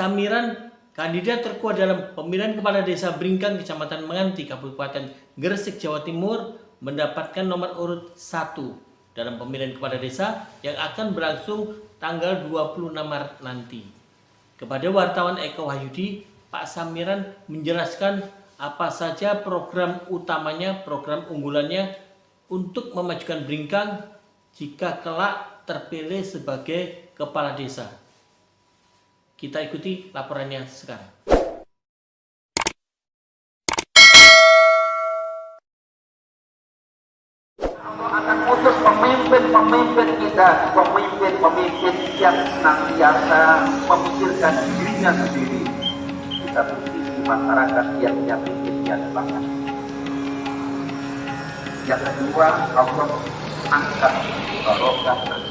Samiran, kandidat terkuat dalam pemilihan kepala desa Bringkang, Kecamatan Menganti, Kabupaten Gresik, Jawa Timur, mendapatkan nomor urut 1 dalam pemilihan kepala desa yang akan berlangsung tanggal 26 Maret nanti. Kepada wartawan Eko Wahyudi, Pak Samiran menjelaskan apa saja program utamanya, program unggulannya untuk memajukan Bringkang jika kelak terpilih sebagai kepala desa. Kita ikuti laporannya sekarang. Akan utus pemimpin-pemimpin kita, pemimpin-pemimpin yang senantiasa memikirkan dirinya sendiri. Kita di masyarakat yang pimpinnya banyak. Yang kedua, Allah angkat barokah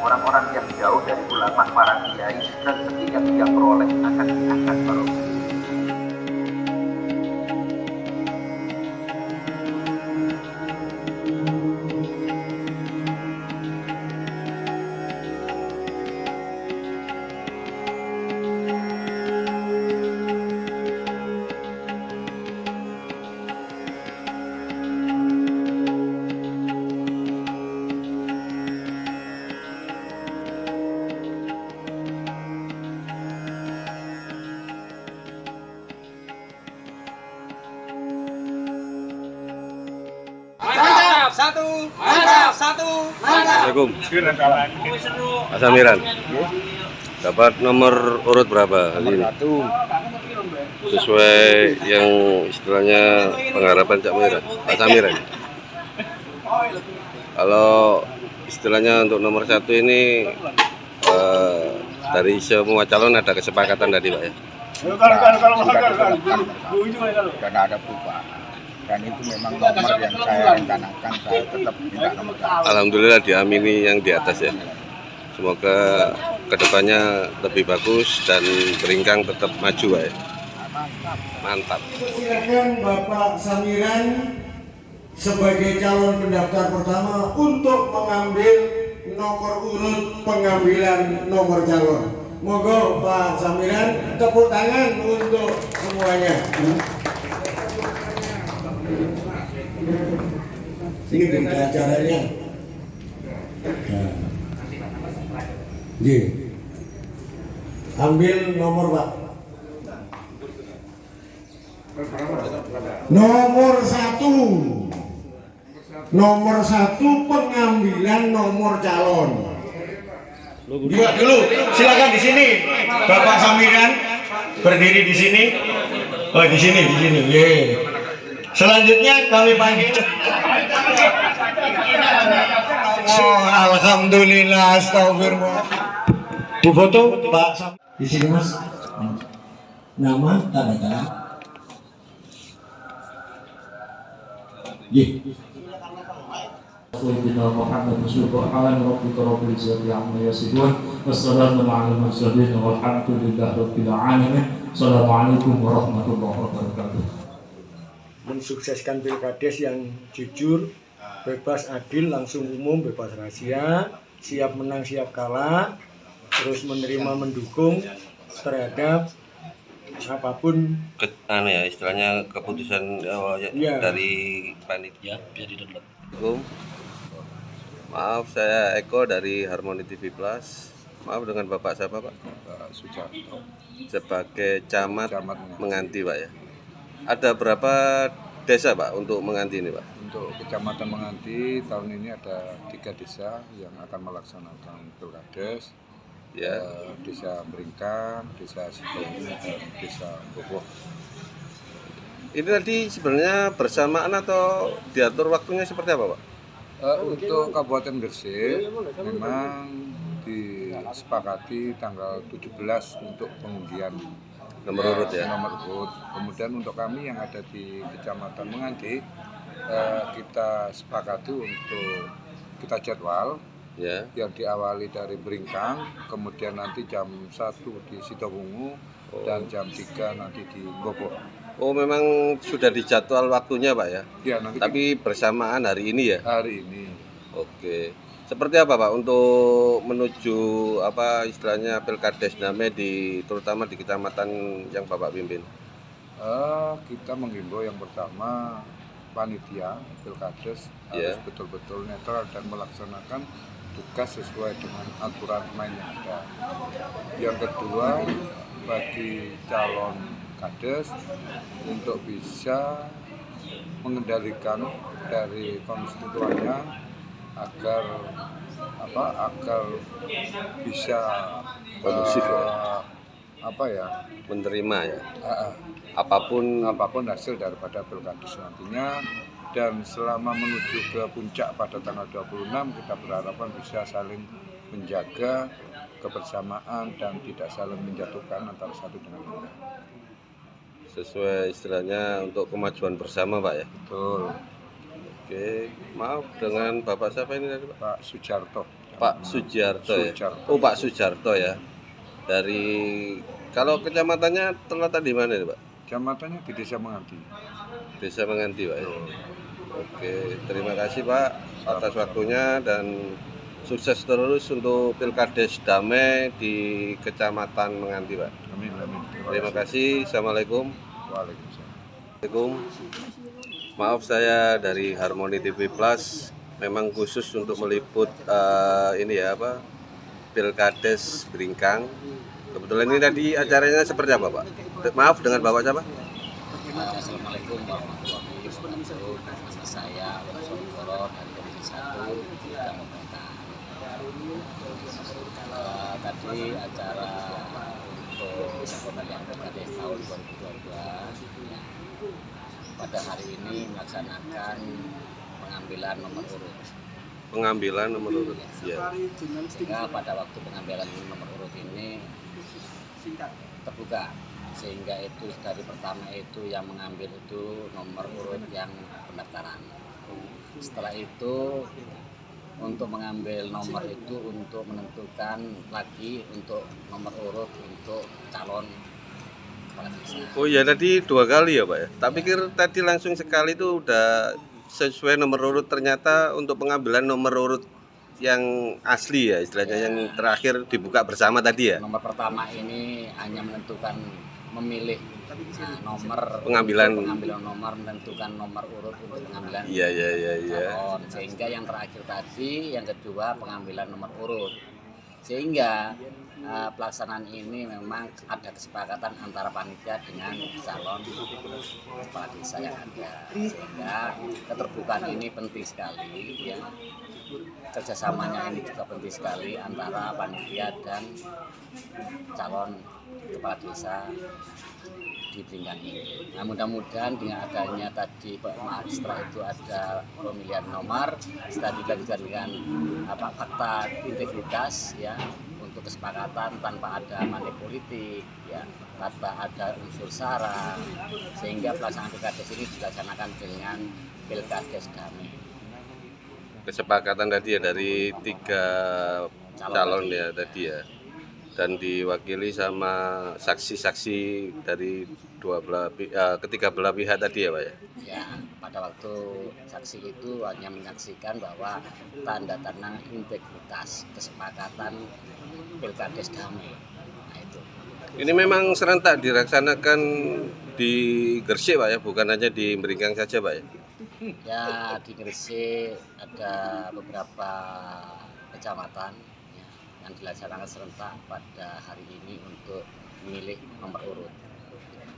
orang-orang yang jauh dari ulama, para kiai, dan setiap yang peroleh akan diangkat barokah. Assalamualaikum. Pak Samiran, dapat nomor urut berapa kali ini? Sesuai yang istilahnya pengharapan Pak Samiran. Kalau istilahnya untuk nomor 1 ini dari semua calon ada kesepakatan tadi, Pak ya? Dan ada perubahan, dan itu memang nomor yang saya rencanakan, saya tetap minta nomor 1. Alhamdulillah diamini yang di atas ya. Semoga kedepannya lebih bagus dan Bringkang tetap maju ya. Mantap. Silakan Bapak Samiran sebagai calon pendaftar pertama untuk mengambil nomor urut pengambilan nomor calon. Moga Pak Samiran, tepuk tangan untuk semuanya. Ini berita acaranya. Ambil nomor Pak. Nomor 1. Nomor 1 pengambilan nomor calon. Dua dulu, silakan di sini. Bapak Samiran berdiri di sini. Oh, di sini. Ye. Selanjutnya kami panggil. Oh, alhamdulillah, astagfirullah. Di foto Pak Sam. Di sini Mas. Nama, tanda tangan. Sayyidina Muhammad subhanahu rabbil izzati amma yasifun wassalamu ala mursalin walhamdulillahi rabbil alamin. Assalamualaikum warahmatullahi wabarakatuh. Mensukseskan pilkades yang jujur, bebas, adil, langsung umum, bebas rahasia, siap menang siap kalah, terus menerima mendukung terhadap apapun Istilahnya keputusan dari panitia biar di-download. Maaf, saya Eko dari Harmoni TV Plus. Maaf, dengan Bapak siapa Pak? Pak Sujarto, Sebagai camat Menganti. Menganti Pak ya. Ada berapa desa Pak untuk Menganti ini Pak? Untuk Kecamatan Menganti tahun ini ada 3 desa yang akan melaksanakan pilkades. Ya. Desa Bringkang, Desa Sidoarjo, dan Desa Boboh. Ini tadi sebenarnya bersamaan atau diatur waktunya seperti apa Pak? Untuk Kabupaten Gresik memang disepakati tanggal 17 untuk pengundian Nomor urut ya? Nomor urut. Kemudian untuk kami yang ada di Kecamatan Menganti, kita sepakati untuk kita jadwal Ya. yang diawali dari Bringkang, kemudian nanti jam 1 di Sidoarjo dan jam 3 nanti di Boboh. Oh, memang sudah dijadwal waktunya Pak ya? Ya, nanti Tapi bersamaan hari ini ya? hari ini. Oke. Seperti apa Pak untuk menuju apa istilahnya Pilkades damai terutama di kecamatan yang Bapak pimpin? Kita menghimbau yang pertama panitia Pilkades harus betul-betul netral dan melaksanakan tugas sesuai dengan aturan main yang ada. Yang kedua, bagi calon kades untuk bisa mengendalikan dari konstituennya agar bisa Kondusif menerima ya apapun hasil daripada Pilkades nantinya. Dan selama menuju ke puncak pada tanggal 26 kita berharapan bisa saling menjaga kebersamaan dan tidak saling menjatuhkan antara satu dengan lain. Sesuai istilahnya untuk kemajuan bersama Pak ya. Betul. Oke, maaf dengan Bapak siapa ini tadi Pak? Pak Sujarto. Pak Sujarto ya. Sujarto. Oh Pak Sujarto ya. Dari kalau kecamatannya terletak di mana Pak? Kecamatannya di Desa Menganti. Desa Menganti Pak ya. Oke, terima kasih Pak atas waktunya dan sukses terus untuk Pilkades damai di Kecamatan Menganti Pak. Amin. Terima kasih. Assalamualaikum. Waalaikumsalam. Maaf saya dari Harmoni TV Plus memang khusus untuk meliput Pilkades Bringkang. Kebetulan ini tadi acaranya seperti apa Pak? Maaf dengan Bapak siapa? Assalamualaikum warahmatullahi wabarakatuh. Nama saya Alonso Koro dari Komisi 1 Bidang Pemerintahan. Tadi acara untuk pemilihan Pilkades tahun 2022 ya, pada hari ini melaksanakan pengambilan nomor urut. Pengambilan nomor urut. Ya. Sehingga pada waktu pengambilan nomor urut ini terbuka, sehingga itu dari pertama itu yang mengambil itu nomor urut yang pendaftaran. Setelah itu untuk mengambil nomor itu untuk menentukan lagi untuk nomor urut untuk calon kepala desa. Oh ya tadi 2 kali ya Pak ya. Tak pikir tadi langsung sekali itu udah sesuai nomor urut, ternyata untuk pengambilan nomor urut yang asli ya istilahnya yang terakhir dibuka bersama tadi ya. Nomor pertama ini hanya menentukan memilih nomor pengambilan nomor, menentukan nomor urut untuk pengambilan calon. Sehingga yang terakhir tadi, yang kedua pengambilan nomor urut. Sehingga pelaksanaan ini memang ada kesepakatan antara panitia dengan calon kepala desa yang ada. Sehingga keterbukaan ini penting sekali ya. Kerjasamanya ini juga penting sekali antara panitia dan calon kepala desa di Bringkang ini. Nah, mudah-mudahan dengan adanya tadi setelah itu ada pemilihan nomor, setelah dilanjutkan dengan fakta integritas ya, untuk kesepakatan tanpa ada money politik ya, tanpa ada unsur sara, sehingga pelaksanaan Pilkades ini dilaksanakan dengan Pilkades damai. Kesepakatan tadi ya dari 3 calon ya tadi ya, dan diwakili sama saksi-saksi dari ketiga belah pihak tadi ya Pak ya? Ya, pada waktu saksi itu hanya menyaksikan bahwa tanda tangan integritas kesepakatan Pilkades damai. Nah itu. Ini memang serentak dilaksanakan di Gresik Pak ya, bukan hanya di Bringkang saja Pak ya? Ya, di Gresik ada beberapa kecamatan ya, yang dilaksanakan serentak pada hari ini untuk memilih nomor urut.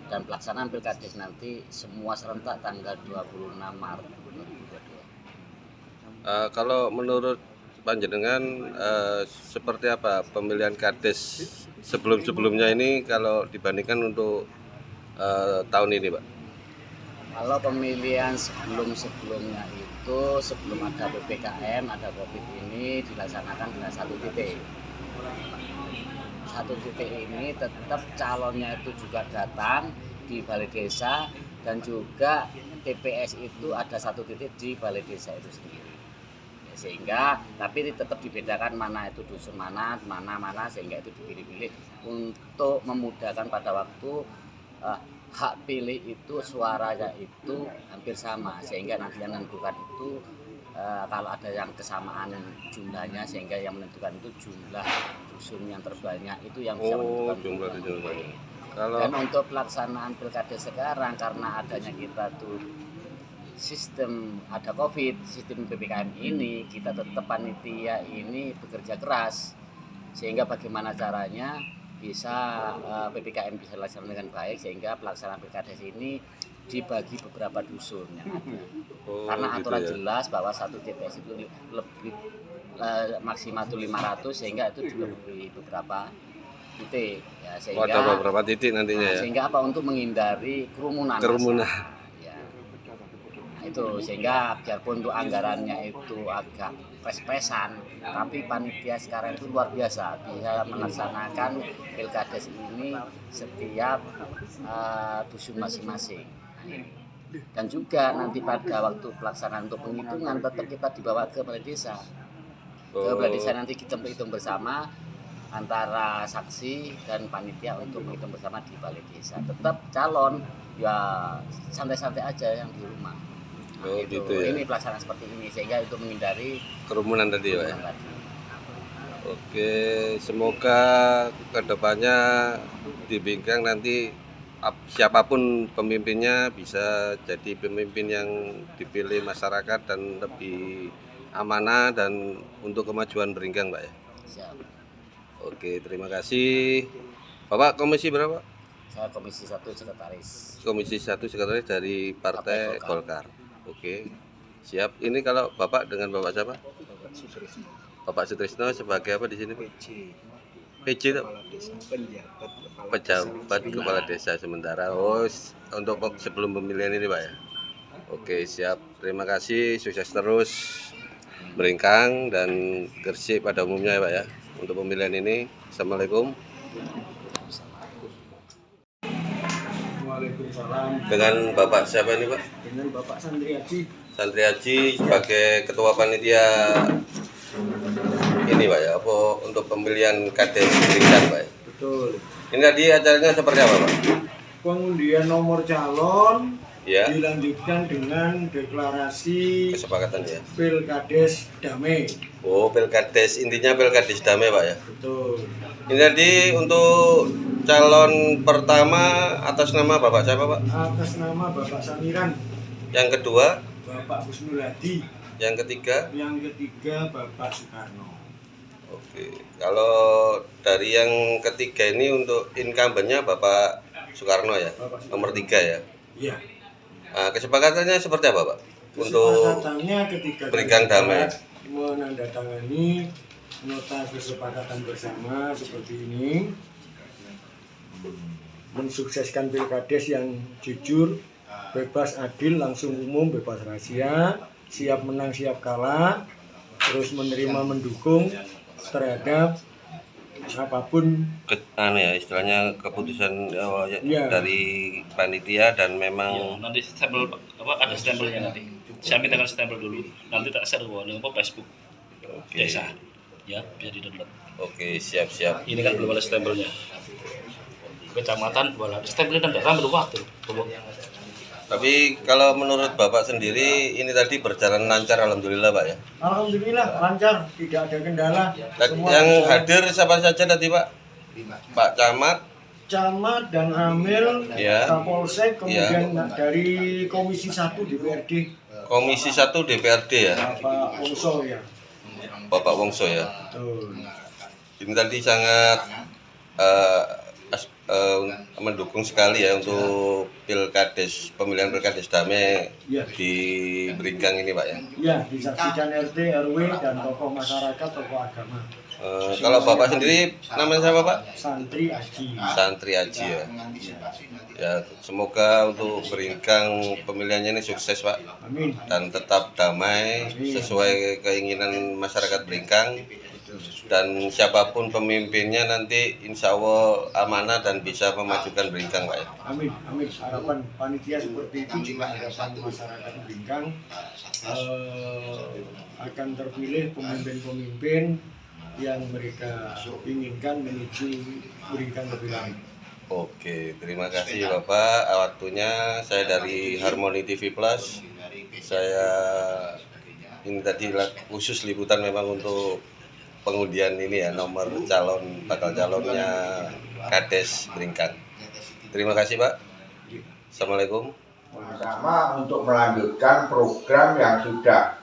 Dan pelaksanaan Pilkades nanti semua serentak tanggal 26 Maret 2022. Kalau menurut panjenengan seperti apa pemilihan kades sebelum-sebelumnya ini kalau dibandingkan untuk tahun ini Pak? Kalau pemilihan sebelum-sebelumnya itu sebelum ada PPKM, ada COVID ini dilaksanakan dengan 1 titik. 1 titik ini tetap calonnya itu juga datang di balai desa dan juga TPS itu ada 1 titik di balai desa itu sendiri. Sehingga tapi tetap dibedakan mana itu dusun mana sehingga itu dipilih-pilih untuk memudahkan pada waktu hak pilih itu suaranya itu hampir sama, sehingga nanti yang menentukan itu kalau ada yang kesamaan jumlahnya sehingga yang menentukan itu jumlah dusun yang terbanyak itu yang bisa menentukan jumlah dusun banyak. Kalau dan untuk pelaksanaan pilkada sekarang karena adanya kita tuh sistem ada COVID, sistem PPKM ini kita tetap panitia ini bekerja keras sehingga bagaimana caranya bisa PPKM bisa dilaksanakan dengan baik sehingga pelaksanaan pilkada ini dibagi beberapa dusun yang ada. Karena aturan gitu ya. jelas bahwa satu TPS itu lebih maksimal itu 500 sehingga itu dibagi beberapa titik ya, sehingga ada beberapa titik nantinya ya. Sehingga apa untuk menghindari kerumunan. Ya. Nah, itu sehingga biarpun untuk anggarannya itu agak pes-pesan tapi panitia sekarang itu luar biasa bisa melaksanakan pilkada ini setiap dusun masing-masing. Dan juga nanti pada waktu pelaksanaan untuk penghitungan tetap kita dibawa ke balai desa. Ke balai desa nanti kita berhitung bersama antara saksi dan panitia untuk menghitung bersama di balai desa. Tetap calon ya santai-santai aja yang di rumah. Nah, gitu ya. Ini pelaksanaan seperti ini sehingga itu menghindari Kerumunan tadi ya, Pak. kerumunan tadi. Oke, semoga kedepannya di Bingkang nanti siapapun pemimpinnya bisa jadi pemimpin yang dipilih masyarakat dan lebih amanah dan untuk kemajuan Bringkang, Pak ya. Siap. Oke, terima kasih. Bapak komisi berapa? Saya Komisi 1 Sekretaris. Komisi 1 sekretaris dari Partai Golkar. Oke, siap. Ini kalau Bapak dengan Bapak siapa? Bapak Sutrisno sebagai apa di sini? PJ itu? Pejabat Kepala Desa sementara. Oh, untuk sebelum pemilihan ini, Pak ya. Oke, siap. Terima kasih. Sukses terus Bringkang dan Gresik pada umumnya ya, Pak ya. Untuk pemilihan ini. Assalamualaikum. Waalaikumsalam. Dengan Bapak siapa ini, Pak? Dengan Bapak Santri Haji. Santri Haji sebagai ketua panitia ini, Pak ya, apa untuk pemilihan Kades Bringkang, Pak ya? Betul. Ini tadi acaranya seperti apa, Pak? Pengundian nomor calon Ya, dilanjutkan dengan deklarasi kesepakatan ya. Pilkades damai. Oh, Pilkades, intinya Pilkades damai, Pak ya. Betul. Ini tadi untuk calon pertama atas nama Bapak siapa, Pak? Atas nama Bapak Samiran, Yang kedua, Bapak Husnul Hadi, yang ketiga. yang ketiga Bapak Soekarno. Oke, kalau dari yang ketiga ini untuk incumbent-nya Bapak Soekarno ya, Bapak Soekarno. nomor 3 ya. Iya. Nah, kesepakatannya seperti apa, Pak? Untuk Kesepakatannya ketika Bringkang damai. menandatangani nota kesepakatan bersama seperti ini, mensukseskan Pilkades yang jujur, bebas, adil, langsung umum, bebas rahasia, siap menang siap kalah, terus menerima mendukung terhadap apapun istilahnya keputusan Ya. dari panitia dan memang Nanti stempel ada stempelnya nanti. Saya mintakan stempel dulu. Nanti tak share ke Facebook desa. Ya, biar di-download. oke, siap-siap. Ini kan belum ada stempelnya. Kecamatan boleh stempelnya dan ramai waktu. Tapi kalau menurut Bapak sendiri ini tadi berjalan lancar alhamdulillah, Pak ya. alhamdulillah lancar, tidak ada kendala. Semua Yang berjalan. hadir siapa saja tadi, Pak? Pak Camat, Camat dan Ramil, Ya. Kapolsek, kemudian dari Komisi 1 DPRD, Komisi 1 DPRD ya, Bapak Wongso ya. Bapak Wongso ya. Betul. Ini tadi sangat mendukung sekali ya untuk pemilihan Pilkades damai Ya. di Bringkang ini, Pak ya. Ya, disaksikan RT, RW, dan tokoh masyarakat, tokoh agama. Kalau Bapak sendiri namanya siapa, Pak? Santri Aji. Santri Haji ya. Ya, semoga untuk Bringkang pemilihannya ini sukses, Pak, Amin. dan tetap damai sesuai keinginan masyarakat Bringkang, dan siapapun pemimpinnya nanti insya Allah amanah dan bisa memajukan Bringkang, Pak ya. Amin. Amin. Harapan panitia seperti itu juga harapan masyarakat Bringkang akan terpilih pemimpin-pemimpin yang mereka inginkan menuju Bringkang lebih baik. Oke, terima kasih Bapak waktunya. Saya dari Harmoni TV Plus. Saya ini tadi khusus liputan memang untuk pengundian ini ya, nomor bakal calonnya Kades Bringkang. Terima kasih Pak. Assalamualaikum. Sama untuk melanjutkan program yang sudah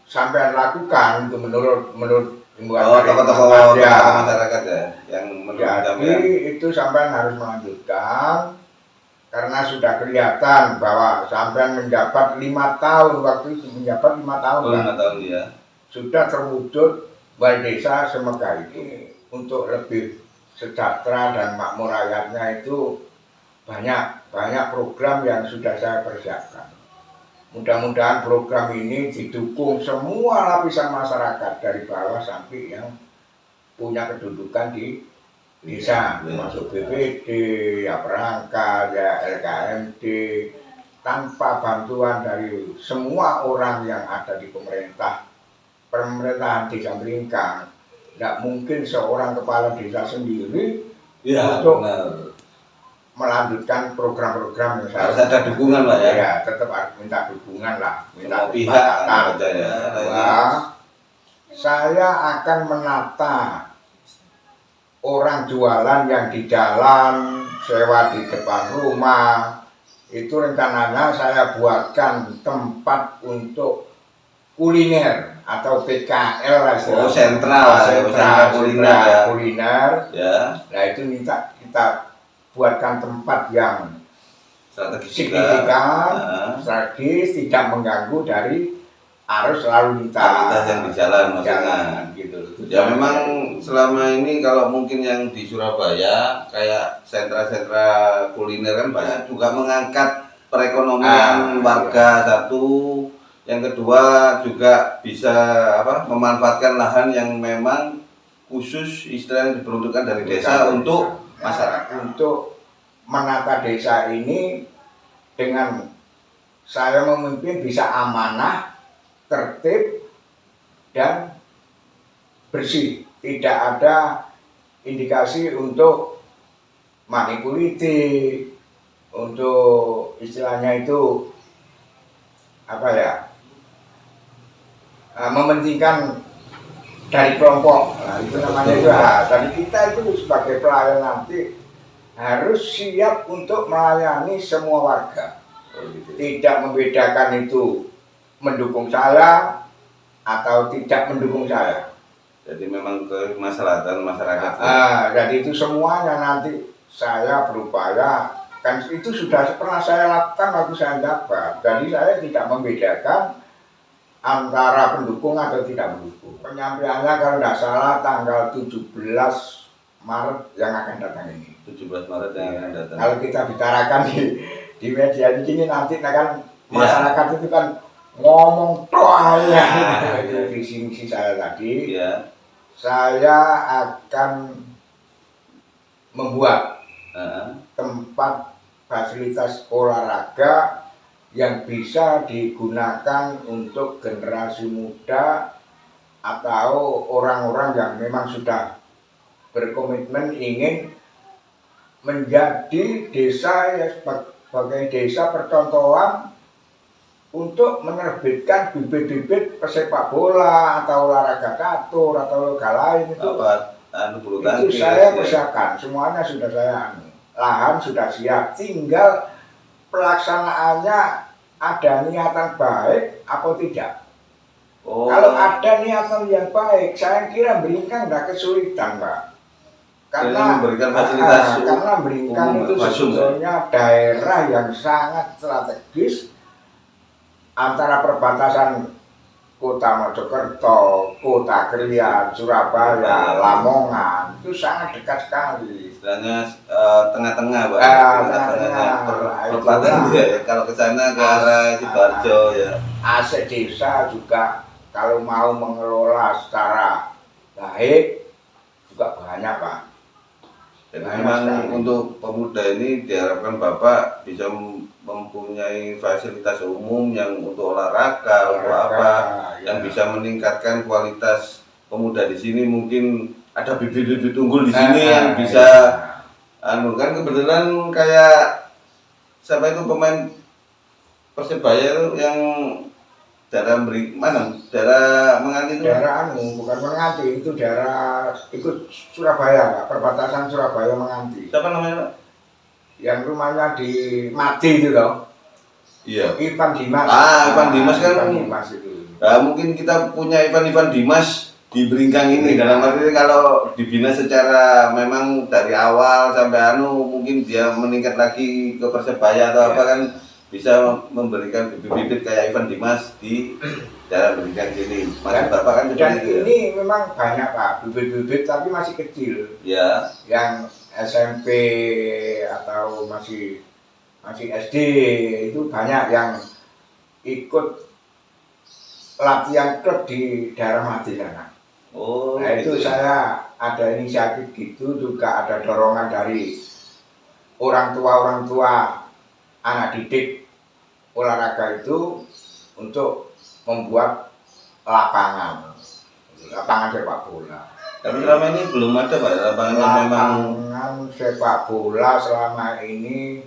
sampai lakukan itu menurut Tokoh-tokoh masyarakat ya yang jadi itu sampai harus melanjutkan karena sudah kelihatan bahwa sampai menjabat 5 tahun, waktu itu menjabat 5 tahun, 5 tahun ya, sudah terwujud Balai Desa Semega ini untuk lebih sejahtera dan makmur rakyatnya. Itu banyak program yang sudah saya persiapkan. Mudah-mudahan program ini didukung semua lapisan masyarakat dari bawah sampai yang punya kedudukan di desa, termasuk BPD, ya perangkat, ya LKMD, tanpa bantuan dari semua orang yang ada di pemerintahan Desa Bringkang. Tidak mungkin seorang kepala desa sendiri untuk melanjutkan program-program yang harus ada dukungan Pak ya. Ya, tetap harus minta dukungan lah, minta pihak saya akan menata orang jualan yang di jalan, sewa di depan rumah. Itu rencananya saya buatkan tempat untuk kuliner atau PKL lah, sentral kuliner ya. Nah itu minta kita buatkan tempat yang strategis strategis, tidak mengganggu dari arus lalu lintas yang di jalan maksudnya. Gitu. Ya memang selama ini kalau mungkin yang di Surabaya kayak sentra-sentra kuliner kan banyak juga mengangkat perekonomian warga. Satu, yang kedua juga bisa memanfaatkan lahan yang memang khusus istilahnya diperuntukkan dari desa untuk masyarakat. Untuk menata desa ini dengan saya memimpin bisa amanah, tertib dan bersih. Tidak ada indikasi untuk money politik, untuk istilahnya itu mementingkan dari kelompok. Nah, itu namanya juga. Jadi kita itu sebagai pelayan nanti harus siap untuk melayani semua warga. Tidak membedakan itu mendukung saya atau tidak mendukung saya. Jadi memang kemaslahatan masyarakat. Jadi itu semuanya nanti saya berupaya, kan itu sudah pernah saya lakukan waktu saya jabat. Jadi saya tidak membedakan antara pendukung atau tidak mendukung. Penyampaiannya kalau tidak salah tanggal 17 Maret yang akan datang ini. 17 Maret yang akan datang. Kalau kita bicarakan di media ini nanti kan masyarakat itu kan ngomong toh ya. Visi misi saya tadi. Ya. Saya akan membuat tempat fasilitas olahraga yang bisa digunakan untuk generasi muda atau orang-orang yang memang sudah berkomitmen ingin menjadi desa sebagai desa percontohan untuk menerbitkan bibit-bibit pesepak bola atau olahraga catur atau olahraga lain itu. Itu saya persiapkan, semuanya sudah saya lahan sudah siap, tinggal pelaksanaannya ada niatan baik atau tidak. Kalau ada niatan yang baik, saya kira Bringkang tidak kesulitan, Pak. Karena memberikan fasilitas karena Bringkang itu sebetulnya daerah yang sangat strategis antara perbatasan Kota Mojokerto, Kota Krian, Surabaya, Lamongan, itu sangat dekat sekali. Istilahnya tengah-tengah, Pak. Tengah-tengah. Perbatasan ya. Kalau ke sana ke arah Sidoarjo ya. Aset desa juga kalau mau mengelola secara baik juga banyak, Pak. Jadi memang untuk pemuda ini diharapkan Bapak bisa mempunyai fasilitas umum yang untuk olahraga, untuk apa, yang bisa meningkatkan kualitas pemuda di sini. Mungkin ada bibit-bibit unggul di sini yang bisa, kan kebetulan kayak siapa itu pemain Persebaya itu yang daerah mana? Daerah Menganti itu? Daerah bukan Menganti, itu daerah ikut Surabaya, Pak. Perbatasan Surabaya Menganti. Siapa namanya, Pak? Yang rumahnya di Mati itu loh. Iya. Ivan Dimas. Ivan Dimas kan. Ivan Dimas itu. Nah, mungkin kita punya Ivan Dimas di Bringkang ini. Dalam arti kalau dibina secara memang dari awal sampai mungkin dia meningkat lagi ke Persebaya atau apa kan bisa memberikan bibit-bibit kayak Ivan Dimas di daerah Bringkang sini. Masih Bapak kan dan itu ini memang banyak Pak, bibit-bibit tapi masih kecil. Ya. Yang SMP atau masih SD itu banyak yang ikut latihan klub di daerah Mati sana. Oh. Nah itu gitu. saya ada inisiatif gitu, juga ada dorongan dari orang tua anak didik olahraga itu untuk membuat lapangan sepak bola. Tapi selama ini belum ada, Pak, lapangan yang memang Lapangan sepak bola selama ini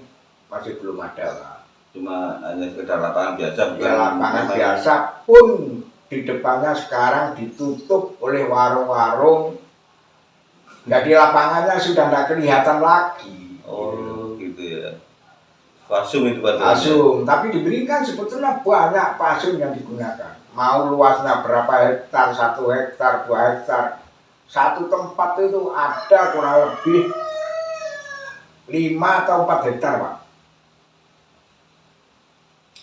masih belum ada, Pak. cuma hanya sekedar lapangan biasa, bukan Ya lapangan memang- biasa pun di depannya sekarang ditutup oleh warung-warung. Jadi lapangannya sudah tidak kelihatan lagi. Oh, gitu ya. Pasum itu Pak. Pasum, tapi diberikan sebetulnya banyak pasum yang digunakan. Mau luasnya berapa hektar, 1 hektar, 2 hektar. Satu tempat itu ada kurang lebih 5 atau 4 hektar, Pak.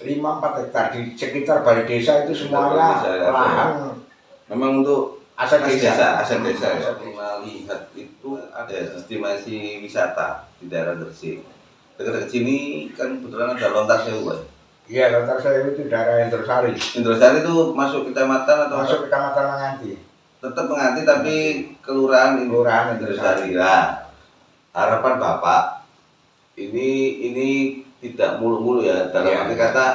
5-4 hektar di sekitar balai desa itu semuanya Balai desa, ya. lahan Memang untuk aset desa. aset desa. Ya. Melihat itu ada estimasi wisata di daerah Gresik. Dekat sini kan kebetulan ada Lontar Sewu, Pak. Iya, Lontar Sewu itu daerah Indrosari. Indrosari itu masuk kecamatan atau Masuk kecamatan Menganti. tetap Menganti tapi kelurahan Kelurahan Indrosari. Nah, harapan Bapak ini tidak mulu-mulu ya dalam Iya. arti kata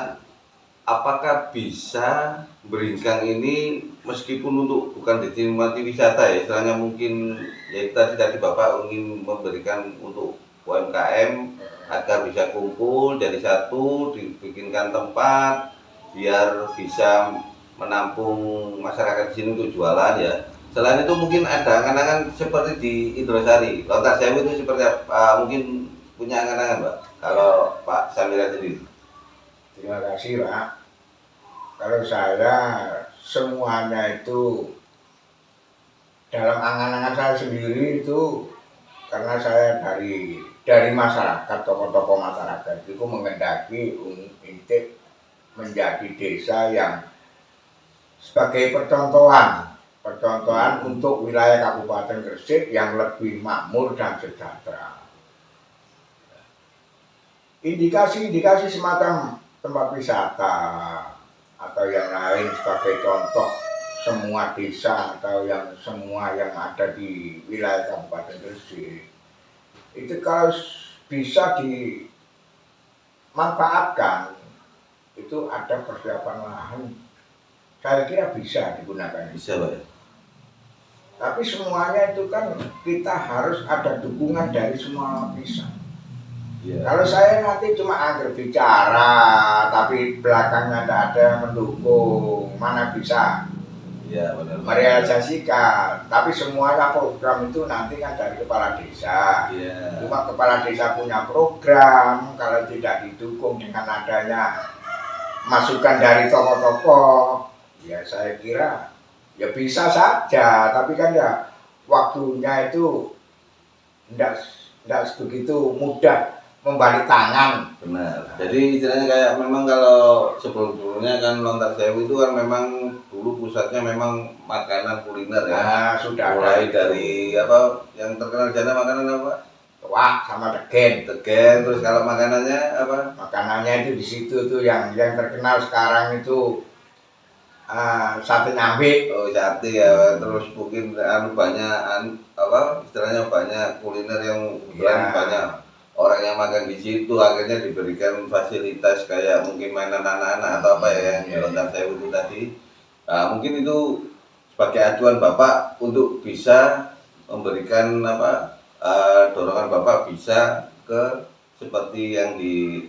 apakah bisa Bringkang ini meskipun untuk bukan dinikmati wisata ya istilahnya mungkin ya tadi Bapak ingin memberikan untuk UMKM agar bisa kumpul jadi satu dibikinkan tempat biar bisa menampung masyarakat di sini untuk jualan ya. Selain itu mungkin ada angan-angan seperti di Indrosari, Lontar Sewu itu seperti mungkin punya angan-angan, Pak. Kalau Pak Samira sendiri. Terima kasih, Pak. Kalau saya semuanya itu dalam angan-angan saya sendiri itu karena saya dari masyarakat, tokoh-tokoh masyarakat itu menghendaki untuk menjadi desa yang sebagai percontohan untuk wilayah Kabupaten Gresik yang lebih makmur dan sejahtera. Indikasi-indikasi semacam tempat wisata atau yang lain sebagai contoh semua desa atau semua yang ada di wilayah Kabupaten Gresik itu kalau bisa dimanfaatkan itu ada persiapan lahan saya kira bisa digunakan. Bisa, Pak. Tapi semuanya itu kan kita harus ada dukungan dari semua pihak. Ya. Kalau saya nanti cuma agar bicara, tapi belakangnya tidak ada yang mendukung, mana bisa Ya, benar. merealisasikan. Tapi semuanya program itu nanti kan dari kepala desa. Ya. Cuma kepala desa punya program, kalau tidak didukung dengan adanya masukan dari tokoh-tokoh, ya saya kira ya bisa saja. Tapi kan ya waktunya itu tidak begitu mudah membalik tangan. Benar. Jadi istilahnya kayak memang kalau sebelum-sebelumnya kan Lontar Sewu itu kan memang dulu pusatnya memang makanan kuliner ya. Nah, sudah Mulai ada dari apa yang terkenal di sana makanan apa? wah sama degen. Tegen, terus kalau makanannya apa? Makanannya itu di situ tuh yang terkenal sekarang itu sate nyambe. Oh, sate ya. Terus mungkin banyak apa istilahnya banyak kuliner yang Ya. banyak orang yang makan di situ akhirnya diberikan fasilitas kayak mungkin mainan anak-anak atau apa ya yang di Lontar Sewu itu tadi. Nah, mungkin itu sebagai acuan Bapak untuk bisa memberikan apa dorongan Bapak bisa ke seperti yang di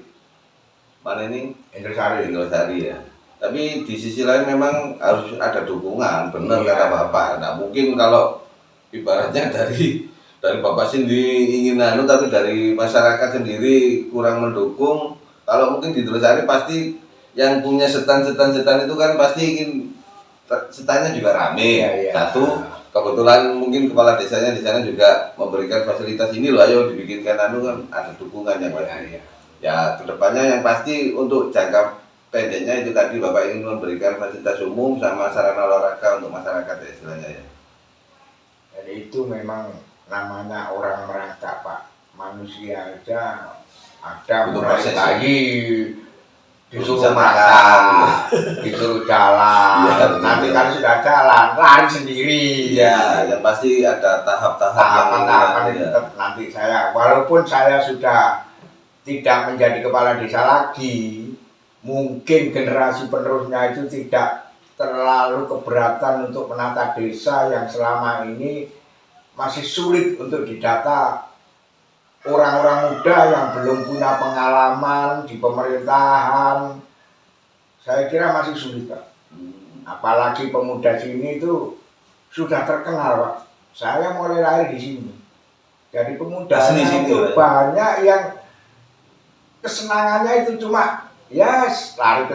mana ini Indrosari. Indrosari ya. Tapi di sisi lain memang harus ada dukungan, benar kata Bapak. Nah mungkin kalau ibaratnya dari Bapak sendiri ingin tapi dari masyarakat sendiri kurang mendukung. Kalau mungkin di Telosari pasti yang punya setan itu kan pasti ingin setannya juga rame. Satu, kebetulan mungkin kepala desanya di sana juga memberikan fasilitas ini loh, ayo dibikinkan kan ada dukungannya pasti. Ya kedepannya yang pasti untuk jangka pendeknya itu tadi Bapak ingin memberikan fasilitas umum sama sarana olahraga untuk masyarakat ya istilahnya ya. Jadi itu memang namanya orang merangkak Pak. Manusia aja ada mulai bayi disuruh makan, disuruh jalan, nanti kalau sudah jalan lari sendiri. Ya, yang pasti ada tahapan itu nanti saya, walaupun saya sudah tidak menjadi kepala desa lagi, mungkin generasi penerusnya itu tidak terlalu keberatan untuk menata desa yang selama ini masih sulit untuk didata. Orang-orang muda yang belum punya pengalaman di pemerintahan, saya kira masih sulit Pak. Apalagi pemuda sini itu sudah terkenal Pak. Saya mulai lahir di sini. Jadi pemuda itu banyak yang kesenangannya itu cuma ya lari ke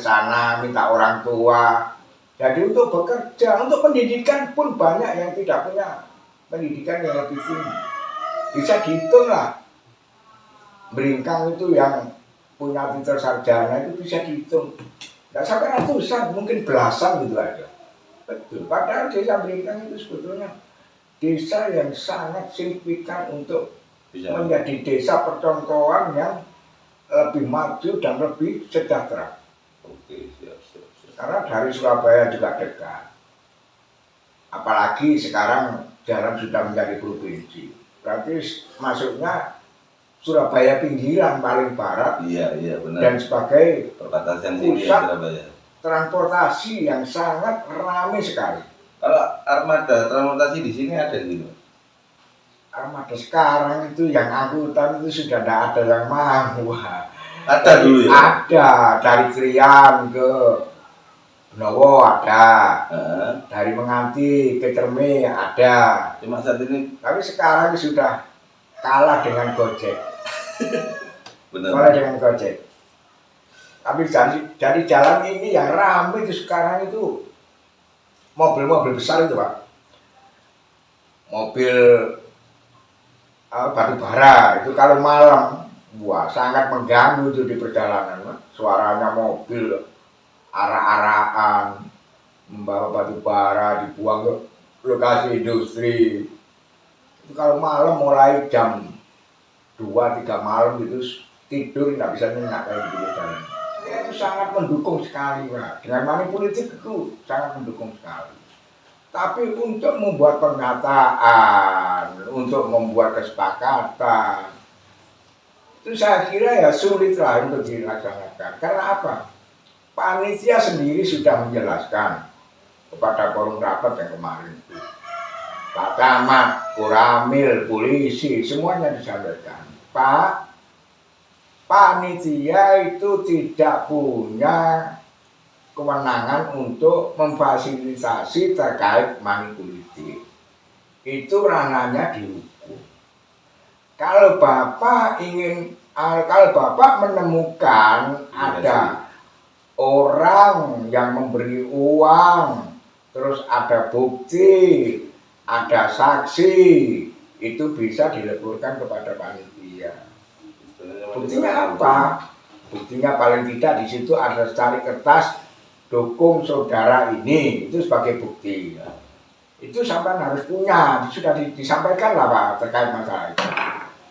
sana, minta orang tua. Jadi untuk bekerja, untuk pendidikan pun banyak yang tidak punya pendidikan yang lebih tinggi. Bisa dihitung lah, Bringkang itu yang punya titel sarjana itu bisa dihitung. Tidak sampai ratusan, mungkin belasan gitu aja. Betul, padahal desa Bringkang itu sebetulnya desa yang sangat signifikan untuk menjadi desa percontohan yang lebih maju dan lebih sejahtera. Oke, siap. Karena dari Surabaya juga dekat. Apalagi sekarang jalan sudah menjadi provinsi. Berarti masuknya Surabaya pinggiran paling barat. Iya benar. Dan sebagai perbatasan pusat Surabaya. Transportasi yang sangat ramai sekali. Kalau armada transportasi di sini ada gitu. Armada sekarang itu yang angkutan itu sudah tidak ada yang mau. Ada dulu ya? Ada, dari Krian ke Benowo ada, dari Menganti ke Cerme ada. Cuma saat ini. Tapi sekarang sudah kalah dengan Gojek. Benar. Kalah dengan Gojek. Tapi dari jalan ini yang ramai itu sekarang itu mobil-mobil besar itu Pak. Mobil batu bara itu kalau malam, wah sangat mengganggu itu di perjalanan Pak. Suaranya mobil arah-arahan membawa batu bara dibuang ke lokasi industri. Itu kalau malam mulai jam 2-3 malam itu tidur nggak bisa nyenyak kayak gitu jalan. Itu sangat mendukung sekali Pak. Dengan money politik itu sangat mendukung sekali. Tapi untuk membuat pernyataan, untuk membuat kesepakatan, itu saya kira ya sulit lah untuk dilaksanakan. Karena apa? Panitia sendiri sudah menjelaskan kepada forum rapat yang kemarin itu. Pak Camat, Koramil, polisi, semuanya disampaikan. Pak, panitia itu tidak punya kewenangan untuk memfasilitasi terkait money politik. Itu ranahnya dihukum. Kalau Bapak menemukan ada orang yang memberi uang, terus ada bukti, ada saksi, itu bisa dilaporkan kepada panitia. Buktinya apa? Buktinya paling tidak di situ ada secari kertas dukung saudara ini, itu sebagai bukti. Itu sampean harus punya, sudah disampaikan lah Pak terkait masalah itu.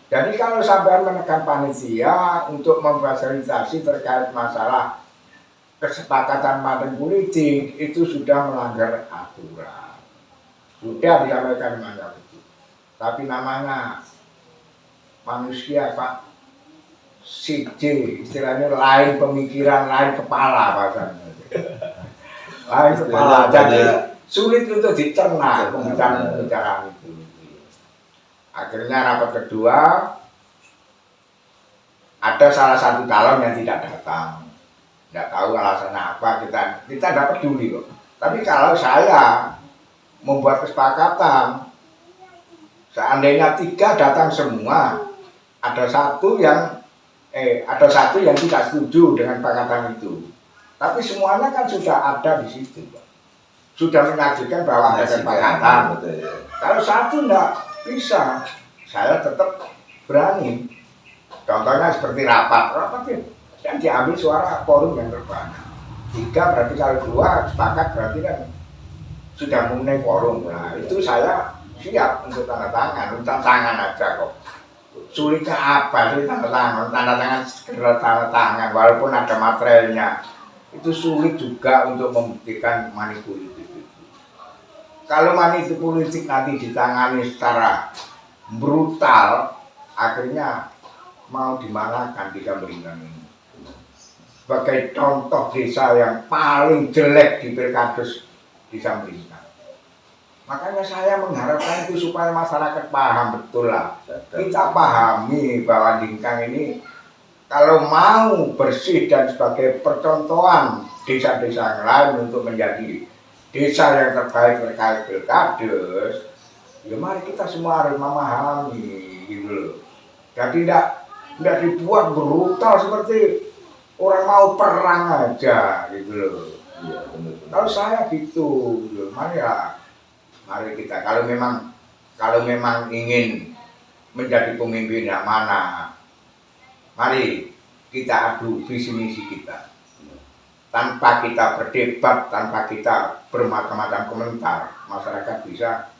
Jadi kalau sampean menekan panitia untuk memfasilitasi terkait masalah kesepakatan money politik, itu sudah melanggar aturan. Sudah disampaikan mana itu. Tapi namanya manusia Pak, CJ, istilahnya lain pemikiran, lain kepala bahasanya. Lain kepala, jadi sulit untuk dicerna pembicaraan itu. Akhirnya rapat kedua, ada salah satu calon yang tidak datang. Tidak tahu alasannya apa, kita tidak peduli kok. Tapi kalau saya membuat kesepakatan, seandainya 3 datang semua, ada satu yang tidak setuju dengan kesepakatan itu. Tapi semuanya kan sudah ada di situ, Pak. Sudah menyajikan bahwa ada kesepakatan. Kalau satu tidak bisa, saya tetap berani. Contohnya seperti rapat yang diambil suara forum yang terbanyak. 3 berarti kalau 2 sepakat berarti kan sudah memenuhi forum. Nah itu saya siap untuk tanda tangan aja kok. Sulitnya apa sih tanda tangan segera tanda tangan walaupun ada materialnya. Itu sulit juga untuk membuktikan money politik itu. Kalau money politik nanti ditangani secara brutal, akhirnya mau dimanakan di Sampringan ini. Sebagai contoh desa yang paling jelek di Pilkades di Sampringan. Makanya saya mengharapkan itu supaya masyarakat paham betul lah. Kita pahami bahwa Lingkang ini kalau mau bersih dan sebagai percontohan desa-desa yang lain untuk menjadi desa yang terbaik terkait Pilkades, ya mari kita semua harus memahami gitu loh. Jadi tidak dibuat brutal seperti orang mau perang aja gitu loh. Ya, benar. Kalau saya gitu, mari kita kalau memang ingin menjadi pemimpin yang mana, mari kita adu visi misi kita. Tanpa kita berdebat, tanpa kita bermacam-macam komentar, masyarakat bisa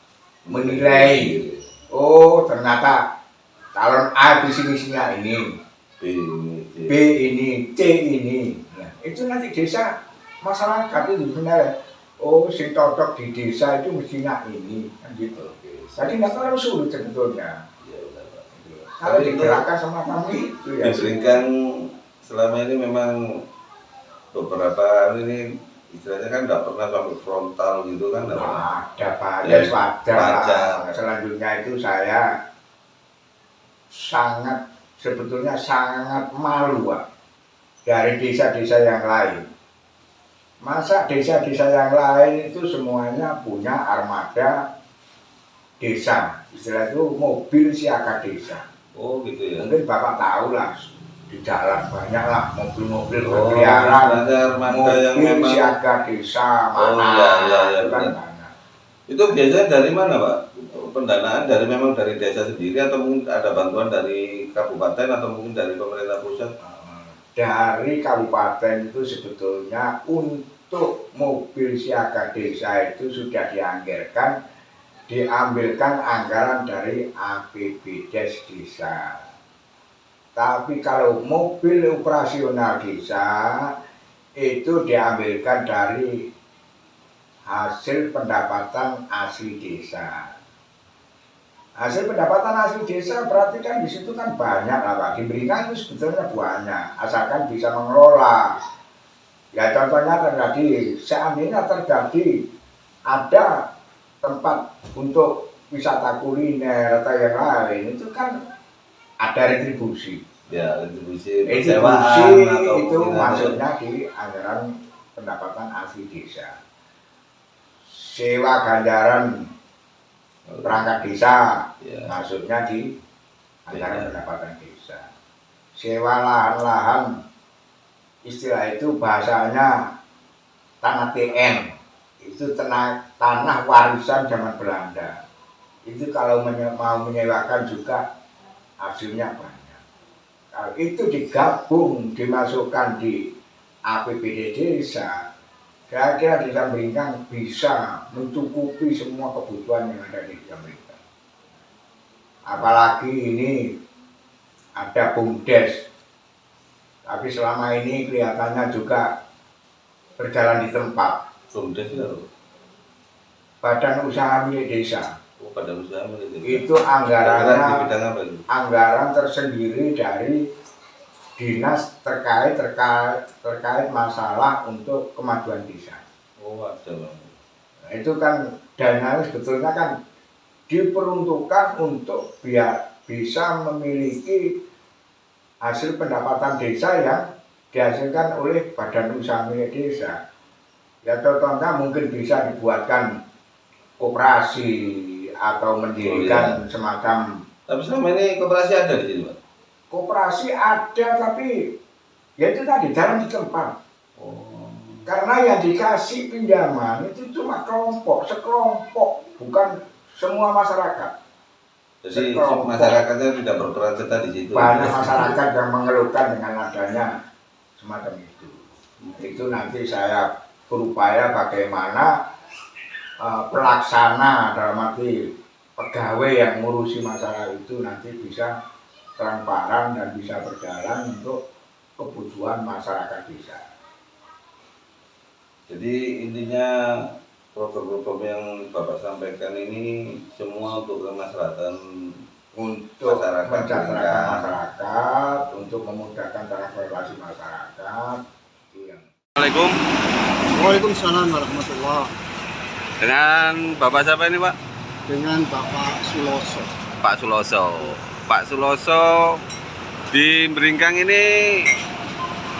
menilai. Oh ternyata calon A visi misinya ini. B ini, C ini, nah, itu nanti desa masyarakat itu sebenarnya, oh si cocok di desa itu mestinya ini, kan gitu. Jadi nggak terlalu sulit sebetulnya. Kalau digerakkan sama kami itu ya. Lingkang selama ini memang beberapa hari ini istilahnya kan nggak pernah sampai frontal gitu kan? Ada wajar. Selanjutnya itu saya sebetulnya sangat malu Pak, dari desa-desa yang lain. Masa desa-desa yang lain itu semuanya punya armada desa, istilah itu mobil siaga desa. Oh gitu ya. Mungkin Bapak tahu lah, di jalan banyak lah mobil-mobil berkeliaran, mobil siaga desa mana, ya, itu kan banyak. Itu biasanya dari mana Pak? Pendanaan memang dari desa sendiri atau mungkin ada bantuan dari kabupaten atau mungkin dari pemerintah pusat? Dari kabupaten itu sebetulnya untuk mobil siaga desa itu sudah diambilkan anggaran dari APBDes desa. Tapi kalau mobil operasional desa itu diambilkan dari hasil pendapatan asli desa. Hasil pendapatan asli desa berarti kan di situ kan banyak lah Pak. Diberikan itu sebetulnya banyak, asalkan bisa mengelola. Ya contohnya seandainya terjadi ada tempat untuk wisata kuliner atau yang lain, itu kan ada retribusi. Ya, retribusi itu masuknya di anggaran pendapatan asli desa. Sewa ganjaran perangkat desa, ya, masuknya di anggaran pendapatan desa. Sewa lahan-lahan, istilah itu bahasanya tanah TN, itu tanah warisan zaman Belanda. Itu kalau mau menyewakan juga hasilnya banyak. Kalau itu digabung, dimasukkan di APBD desa, kira-kira di Sampringan bisa mencukupi semua kebutuhan yang ada di Sampringan. Apalagi ini ada BUMDes, tapi selama ini kelihatannya juga berjalan di tempat. BUMDes itu Badan Usaha Milik Desa. Badan Usaha Milik Desa. Itu anggaran tersendiri dari dinas terkait masalah untuk kemajuan desa. Oh, ada. Nah, itu kan dana sebetulnya kan diperuntukkan untuk biar bisa memiliki hasil pendapatan desa yang dihasilkan oleh badan usaha milik desa. Ya contohnya mungkin bisa dibuatkan koperasi atau mendirikan semacam. Tapi selama ini koperasi ada di sini, Pak? Koperasi ada, tapi ya itu tadi jarang ditempat. Karena yang dikasih pinjaman itu cuma sekelompok, bukan semua masyarakat. Jadi masyarakatnya tidak berperan serta di situ. Banyak masyarakat yang mengeluhkan dengan adanya semacam itu. Itu nanti saya berupaya bagaimana pelaksana dalam arti pegawai yang ngurusi masalah itu nanti bisa transparan dan bisa berjalan untuk kebutuhan masyarakat desa. Jadi intinya program-program yang Bapak sampaikan ini semua untuk kemaslahatan Untuk masyarakat, mensejahterakan masyarakat, untuk memudahkan transportasi masyarakat. Assalamualaikum. Waalaikumsalam warahmatullahi. Dengan Bapak siapa ini, Pak? Dengan Bapak Suloso. Pak Suloso. Pak Suloso di Beringkang ini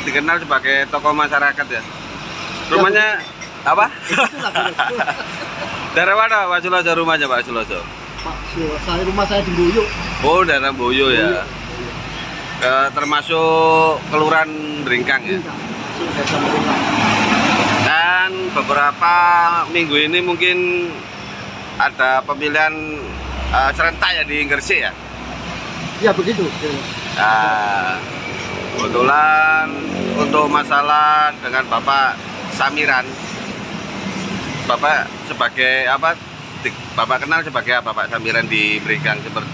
dikenal sebagai tokoh masyarakat ya. Rumahnya apa? Daerah mana Pak Suloso rumahnya, Pak Suloso? Pak Suloso, rumah saya di Boyo. Oh, daerah Boyo ya. Termasuk Kelurahan Beringkang ya. Desa Beringkang. Dan beberapa minggu ini mungkin ada pemilihan serentak ya di Gresik ya. Ya begitu. Nah, kebetulan untuk masalah dengan Bapak Samiran, Bapak sebagai apa? Bapak kenal sebagai apa Pak Samiran di Beringkang seperti?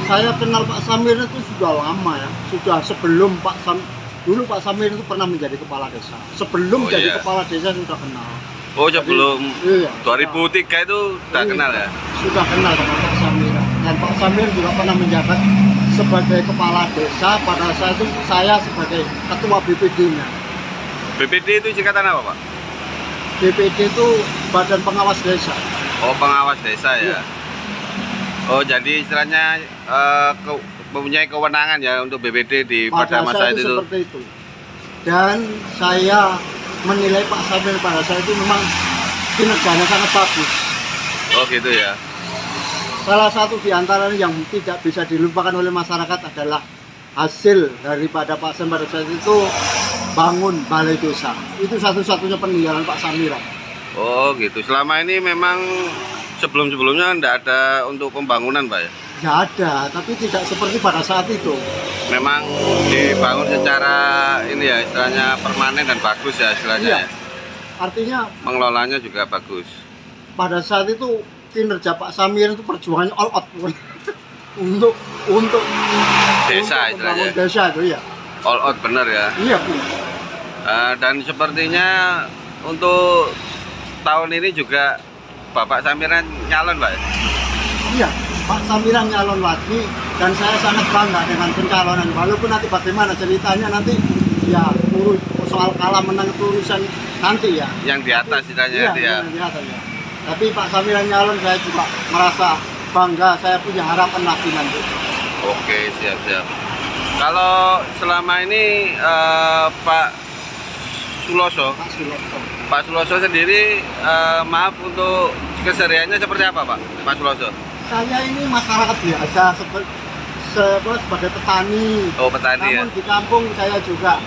Saya kenal Pak Samir itu sudah lama ya. Sudah sebelum dulu Pak Samir itu pernah menjadi kepala desa. Sebelum jadi kepala desa sudah kenal. Oh, sebelum iya, 2003 itu sudah kenal ya? Sudah kenal dengan Pak Samir. Dan Pak Samir juga pernah menjabat sebagai kepala desa pada saat itu saya sebagai ketua BPD-nya. BPD itu singkatan apa, Pak? BPD itu Badan Pengawas Desa. Oh, pengawas desa ya. Iya. Oh, jadi istilahnya mempunyai kewenangan ya untuk BPD di pada masa itu. Seperti itu. Dan saya menilai Pak Samir pada saat itu memang kinerjanya sangat bagus. Oh, gitu ya. Salah satu di antaranya yang tidak bisa dilupakan oleh masyarakat adalah hasil daripada Pak Samir pada saat itu bangun balai desa. Itu satu-satunya peninggalan Pak Samiran. Oh, gitu. Selama ini memang sebelum-sebelumnya tidak ada untuk pembangunan, Pak ya? Ya ada, tapi tidak seperti pada saat itu. Memang dibangun secara ini ya, istilahnya permanen dan bagus ya istilahnya. Iya. Ya. Artinya Mengelolanya juga bagus. pada saat itu kinerja Pak Samir itu perjuangannya all out untuk Desa istilahnya. desa itu ya. All out bener ya. Iya. Dan sepertinya untuk tahun ini juga Bapak Samiran nyalon, Pak. Iya, Pak Samiran nyalon lagi dan saya sangat bangga dengan pencalonan. Walaupun nanti bagaimana ceritanya nanti ya soal kalah menang itu urusan nanti ya. Yang di atas istilahnya Iya, yang di atas ya. Tapi Pak Samiran nyalon saya juga merasa bangga, saya punya harapan lagi nanti. Oke, siap-siap. Kalau selama ini Pak Suloso sendiri maaf untuk kesehariannya seperti apa, Pak Suloso? Saya ini masyarakat biasa sebagai petani. Oh, petani ya. Namun di kampung saya juga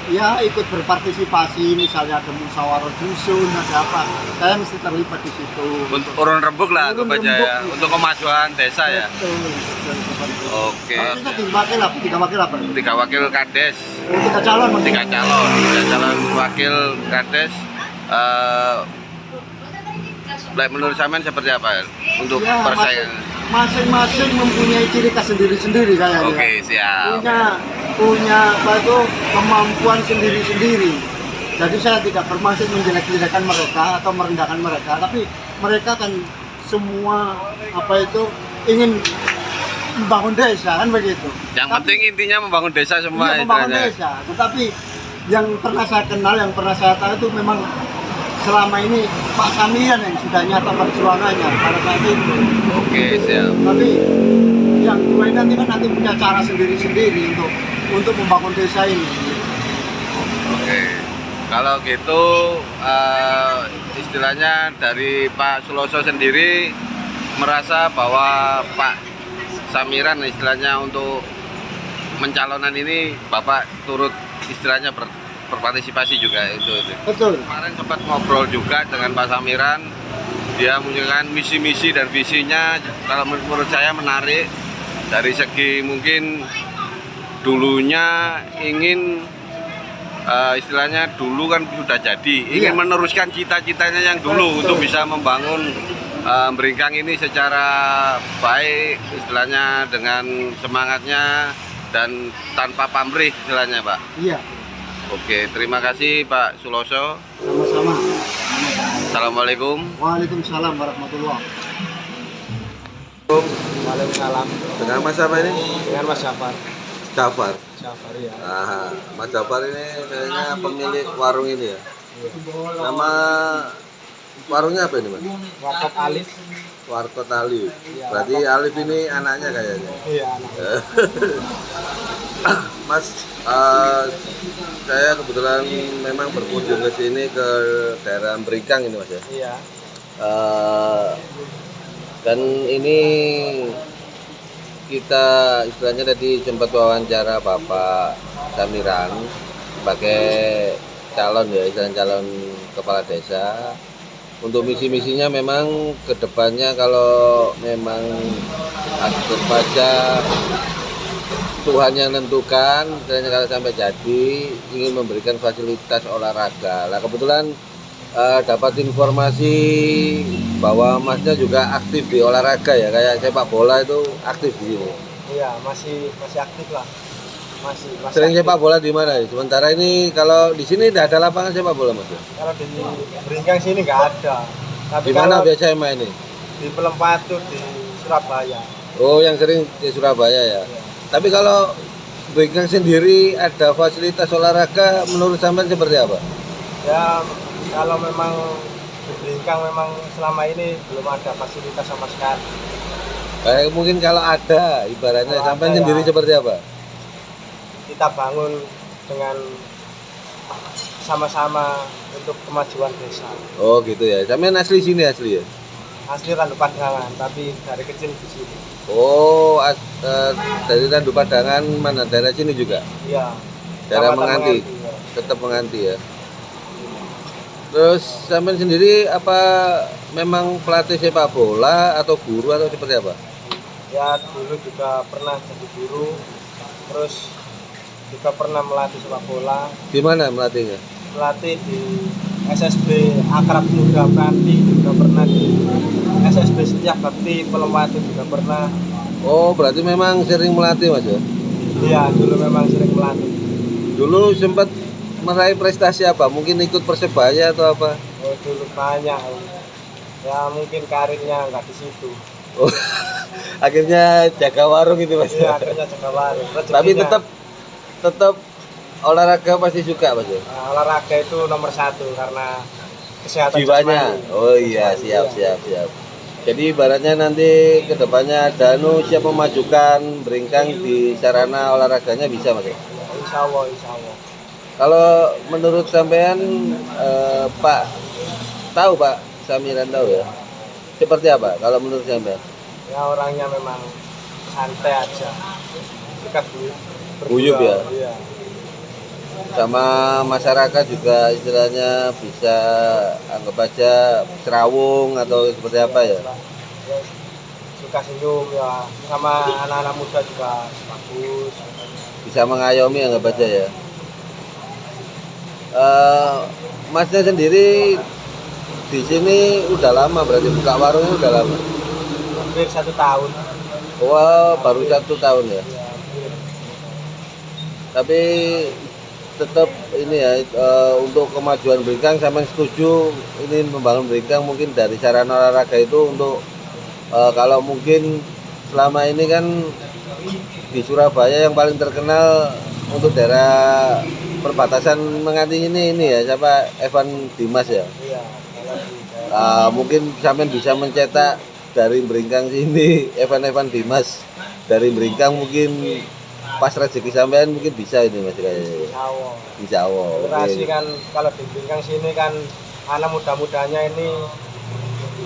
ya ikut berpartisipasi, misalnya ada musyawarah dusun, ada apa, saya mesti terlibat di situ. Untuk urun rembuk lah, Urun ya. rembuk. Untuk kemajuan desa ya. Betul. Oke. Kita tiga wakil apa? 3 wakil Kades, Oh, 3 calon. 3 calon wakil Kades. Menurut sampean seperti apa untuk Ya, persaingan? Masing-masing mempunyai ciri khas sendiri-sendiri kayaknya. Oke, siap. Punya apa itu kemampuan sendiri-sendiri. Jadi saya tidak bermaksud menjelek-jelekan mereka atau merendahkan mereka, tapi mereka kan semua apa itu ingin membangun desa kan begitu. Yang penting intinya membangun desa semua Iya, membangun istilahnya. desa. Tetapi yang pernah saya kenal, yang pernah saya tahu itu memang selama ini Pak Samiran yang sudah nyata perjuangannya pada saat itu. Oke, siap. Tapi yang dua ini nanti punya cara sendiri-sendiri untuk membangun desa ini. Oke. Kalau gitu istilahnya dari Pak Suloso sendiri merasa bahwa Pak Samiran istilahnya untuk mencalonan ini Bapak turut istilahnya berpartisipasi juga itu. Betul. Kemarin sempat ngobrol juga dengan Pak Samiran, dia menunjukkan misi-misi dan visinya kalau menurut saya menarik dari segi mungkin dulunya ingin istilahnya dulu kan sudah jadi ingin meneruskan cita-citanya yang dulu untuk bisa membangun Bringkang ini secara baik istilahnya dengan semangatnya dan tanpa pamrih istilahnya Pak. Iya. Oke, terima kasih Pak Suloso. Sama-sama. Assalamualaikum. Waalaikumsalam warahmatullahi. Waalaikumsalam. Dengan Mas apa ini? Dengan Mas Jafar. Jafar. Jafar ya. Nah, Mas Jafar ini kayaknya pemilik warung ini ya. Nama warungnya apa ini Mas? Warkop Alif. Warkop Alif. Berarti Alif ini anaknya kayaknya. Iya, anak. Mas, saya kebetulan memang berkunjung ke sini ke daerah Bringkang ini Mas ya. Iya. Dan ini kita istilahnya tadi sempat wawancara Bapak Samiran sebagai calon ya, istilahnya calon kepala desa. Untuk misi-misinya memang kedepannya kalau memang atur saja Tuhan yang menentukan, istilahnya kalau sampai jadi ingin memberikan fasilitas olahraga. Nah kebetulan dapat informasi bahwa Masnya juga aktif di olahraga ya, kayak sepak bola itu aktif di sini. Iya, masih aktif lah. Masih Sering aktif. sepak bola di mana? Sementara ini kalau di sini tidak ada lapangan sepak bola Mas. Kalau di Bringkang sini nggak ada. Tapi Di mana kalau biasanya main ini? di Pelempatu di Surabaya. Oh, yang sering di Surabaya ya. Tapi kalau Bringkang sendiri ada fasilitas olahraga menurut sampean seperti apa? Ya kalau memang di Bringkang memang selama ini belum ada fasilitas sama sekali. Kayak mungkin kalau ada, ibaratnya Kalau sampean ada sendiri ya. seperti apa? Kita bangun dengan sama-sama untuk kemajuan desa. Oh gitu ya. Sampean asli sini asli ya? Asli Randu Padangan, tapi dari kecil di sini. Oh, dari Randu Padangan mana? Daerah sini juga? Iya. Daerah Kecamatan Menganti? ya. Tetap Menganti ya. Terus sampean sendiri apa memang pelatih sepak bola atau guru atau seperti apa? Ya dulu juga pernah jadi guru, terus juga pernah melatih sepak bola, Di mana melatihnya? melatih di SSB Akrab Muda Pranti, juga pernah di SSB Setiap Bakti Pelempatu juga pernah. Oh, berarti memang sering melatih Mas ya? Iya, dulu memang sering melatih. Dulu sempat meraih prestasi apa? Mungkin ikut Persebaya atau apa? Oh, dulu banyak. Ya mungkin karirnya nggak di situ. Oh, akhirnya jaga warung itu Mas. Iya, akhirnya jaga warung. Tapi Rezekinya, tetap olahraga pasti suka Mas ya? olahraga itu nomor satu karena kesehatan Jiwanya. jasmani. Oh iya, siap. Jadi ibaratnya nanti kedepannya Danu siap memajukan Bringkang di sarana olahraganya bisa Mas ya? Insya Allah. Kalau menurut sampean Pak tahu Pak Samiran tahu ya? Seperti apa kalau menurut sampean? Ya orangnya memang santai aja, suka Guyup ya? Iya. Sama masyarakat juga istilahnya bisa anggap aja cerawung atau seperti apa ya? Ya, suka senyum ya, sama anak-anak muda juga bagus. Bisa mengayomi anggap aja ya. Masnya sendiri di sini udah lama berarti buka warungnya udah lama? Hampir 1 tahun. Wah, baru 1 tahun ya. Ya, hampir. Tapi tetap ini ya untuk kemajuan Bringkang sampai setuju ini membangun Bringkang mungkin dari sarana olahraga itu untuk kalau mungkin selama ini kan di Surabaya yang paling terkenal untuk daerah perbatasan Menganti ini ya siapa Evan Dimas ya. Iya. Mungkin sampai bisa mencetak dari Bringkang sini Evan Dimas dari Bringkang mungkin pas rezeki sampean mungkin bisa ini Mas kayaknya. Insya Allah. Durasi kan kalau di Bringkang sini kan anak muda-mudanya ini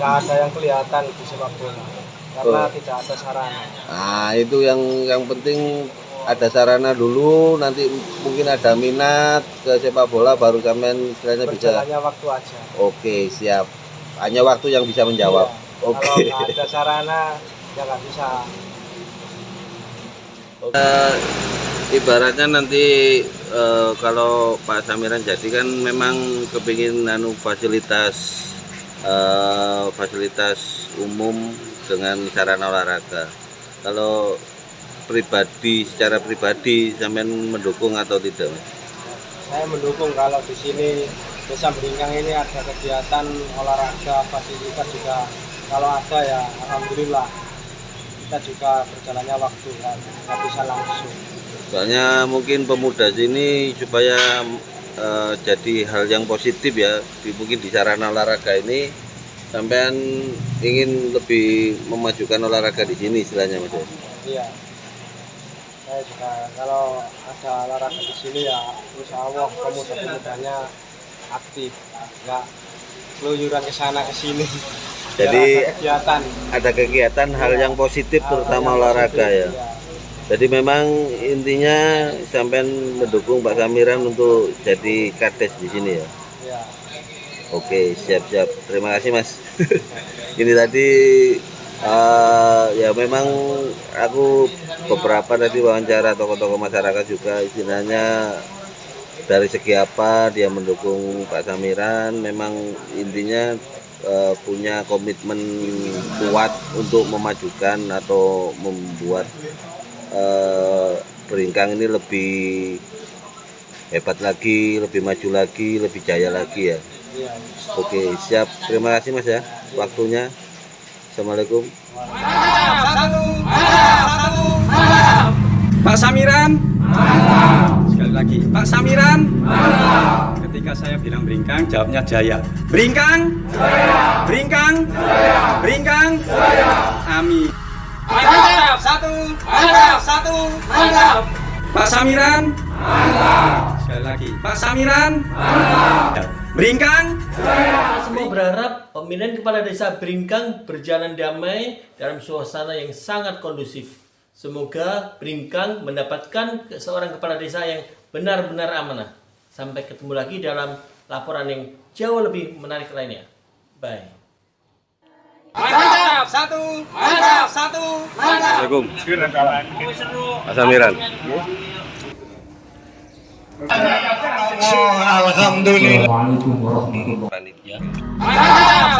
nggak ada yang kelihatan di sepak bola karena tidak ada sarana. Nah itu yang penting ada sarana dulu, nanti mungkin ada minat ke sepak bola baru sampean istilahnya bisa. Berjalannya waktu aja. Oke siap. Hanya waktu yang bisa menjawab. Iya. Oke. Kalau nggak ada sarana ya nggak bisa. Ibaratnya nanti kalau Pak Samiran jadi kan memang kepingin fasilitas umum dengan sarana olahraga. Kalau secara pribadi sampean mendukung atau tidak? Saya mendukung kalau di sini Desa Bringkang ini ada kegiatan olahraga, fasilitas juga kalau ada ya alhamdulillah. Kita juga berjalannya waktu kan, nggak bisa langsung. Soalnya mungkin pemuda sini supaya jadi hal yang positif ya, mungkin di sarana olahraga ini sampean ingin lebih memajukan olahraga di sini istilahnya Mas. Iya. Saya juga kalau ada olahraga di sini ya insya Allah pemuda-pemudanya aktif, nggak keluyuran ke sana ke sini. Jadi ada kegiatan hal yang positif terutama olahraga ya. Iya. Jadi memang intinya sampean mendukung Pak Samiran untuk jadi kades di sini ya. Iya. Oke, siap-siap. Terima kasih Mas. Ini tadi ya memang aku beberapa tadi wawancara tokoh-tokoh masyarakat juga istilahnya dari segi apa dia mendukung Pak Samiran. Memang intinya punya komitmen kuat untuk memajukan atau membuat Bringkang ini lebih hebat lagi, lebih maju lagi, lebih jaya lagi ya. Iya. Oke, siap. Terima kasih Mas ya waktunya. Assalamualaikum. Pak Samiran. Sekali lagi, Pak Samiran. Ketika saya bilang Bringkang, jawabnya Jaya. Bringkang. Jaya. Bringkang. Jaya. Bringkang. Jaya. Amin. Mantap. Satu. Mantap. Pak Samiran. Mantap. Sekali lagi, Pak Samiran. Mantap. Bringkang. Kita semua berharap pemilihan kepala desa Bringkang berjalan damai dalam suasana yang sangat kondusif. Semoga Bringkang mendapatkan seorang kepala desa yang benar-benar amanah. Sampai ketemu lagi dalam laporan yang jauh lebih menarik lainnya. Bye. Mantap. Satu. Mantap. Assalamualaikum. Pak Samiran. Alhamdulillah. Assalamualaikum warahmatullahi wabarakatuh. Panitia. Mantap.